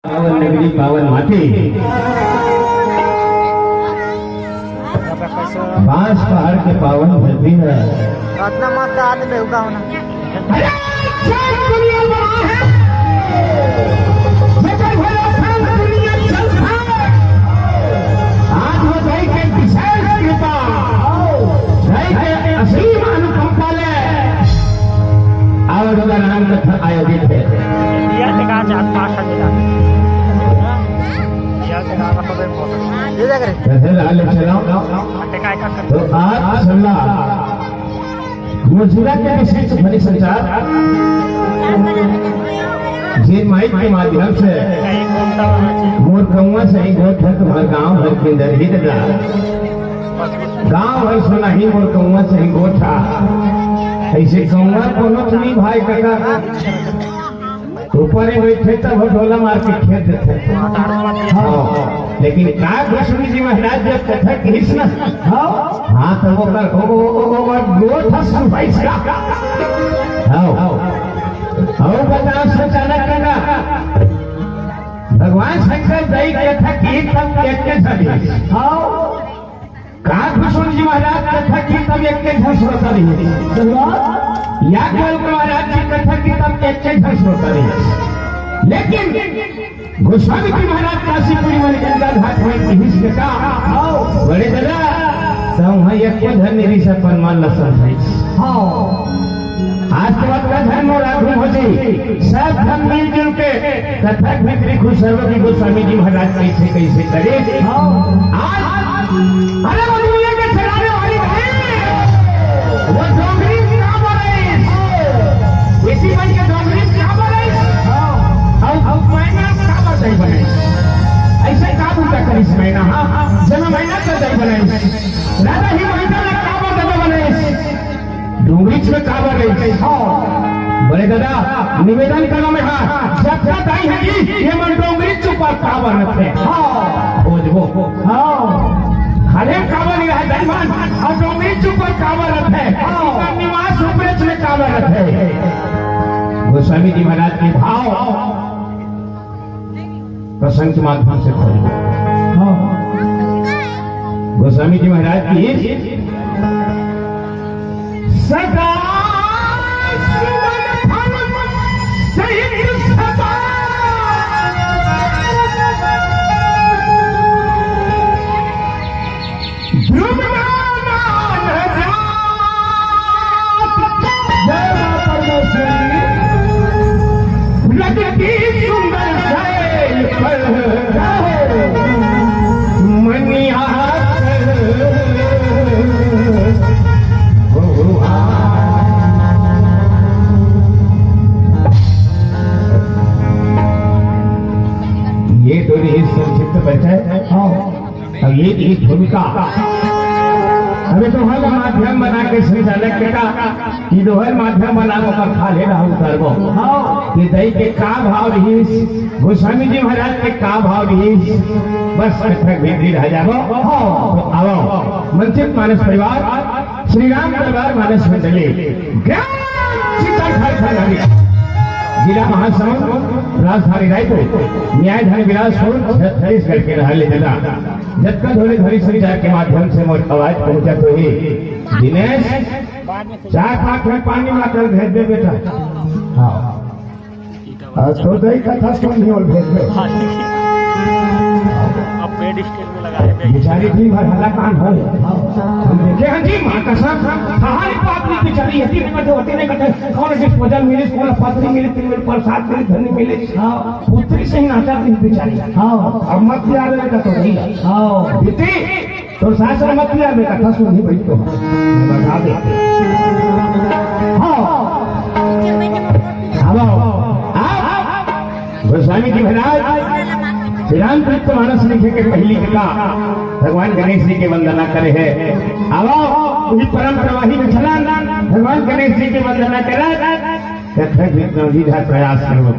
पावन नगरी पावन माटी बांस पहाड़ के पावन धरती है। रत्ना मस्त आदमी होगा होना आज हो जाए के विशेष कृपा असीम अनुकंपा ले और नाम कथा आयोजित है। तो आज मौजूदा के विशेष ध्वनि संचार जिन माइक के माध्यम से मोर कौआ से ही गोठ है तुम्हारे गाँव भर के अंदर ही गाँव है सुना ही मोर कौआ से ही गोठा ऐसे कौआ कोनो नहीं भाई काका ऊपर बैठे तब ढोला मार के खेत देते। लेकिन का गोस्वामी जी महाराज जब कथा कहिस ना हाँ तो वो कर गोठ हसु भाई सा और बताओ सचानक कना भगवान शंकर दई कथा की तब एक के सदी का गोस्वामी जी महाराज कथा की तब एक के झसरो करी या केवल महाराज की कथा की तब एक के झसरो करी। लेकिन गोस्वामी जी महाराज काशीपुरी में गंगा घाट में हिस के का बड़े दादा सब है एक को धन निरी से परमान लसन है। आज के बाद का धर्म और आगम हो जी सब धन मिलजुल के कथा भीतरी खुश सर्वज्ञ गोस्वामी जी महाराज कैसे करे। आज अरे वो दुनिया के चलाने वाली है वो डोंगरी क्या बोले इसी बन के डोंगरी क्या बोले अब महीना का बधाई बने ऐसे का बूटा करिस महीना जब महीना का बधाई बने राधा ही महीना में का बधाई बने डोंगरी में का बने। बड़े दादा निवेदन करो में जब तक आई है जी ये मन डोंगरी चुपा का बनत है खोज वो खाले कावा नहीं रहा धनवान और डोंगरी चुपर कावा रथ है निवास उपरेच में कावा रथ है। गोस्वामी जी महाराज के भाव प्रसंग के माध्यम से खोज गोस्वामी जी महाराज की सदा ये तो नहीं संक्षिप्त परिचय अब ये भूमिका हमें तो हर माध्यम बना के संचालक के का कि दोहर माध्यम बना कर खा ले रहा उतरबो कि दई के का भाव रही गोस्वामी जी महाराज के का भाव रही बस कथक भीतरी रह जाबो। तो आओ मंचित मानस परिवार श्री राम दरबार मानस मंडली जिला महासमुंद राजधानी रायपुर न्यायधानी बिलासपुर छत्तीसगढ़ के रहने देना जब तक धोले धरी संचार के माध्यम से मोर आवाज पहुंचा तो ही दिनेश 4-5 में पानी मात्र भेज दे बेटा। हाँ तो दही कथा सुन नहीं और भेज दे अब बेड स्टेज में लगा है बेचारी दिन भर हल्ला कांड हो हम देखे हैं जी मां का सब कहानी पापनी बेचारी हती नहीं करते होते नहीं करते कौन डिस्पोजल मिले कौन पत्नी मिले 3 मिले प्रसाद मिले धनी मिले पुत्री से ही नाचा थी बेचारी। अब मत यार बेटा तो नहीं बेटी तो सासर मत यार बेटा कथा सुन नहीं भाई तो बता दे गोस्वामी जी महाराज श्रीराम कृष्ण मानस लिखे के पहली कथा भगवान गणेश जी की वंदना करे है। आओ उसी परम प्रवाही में चला भगवान गणेश जी की वंदना करा कथा प्रयास करो।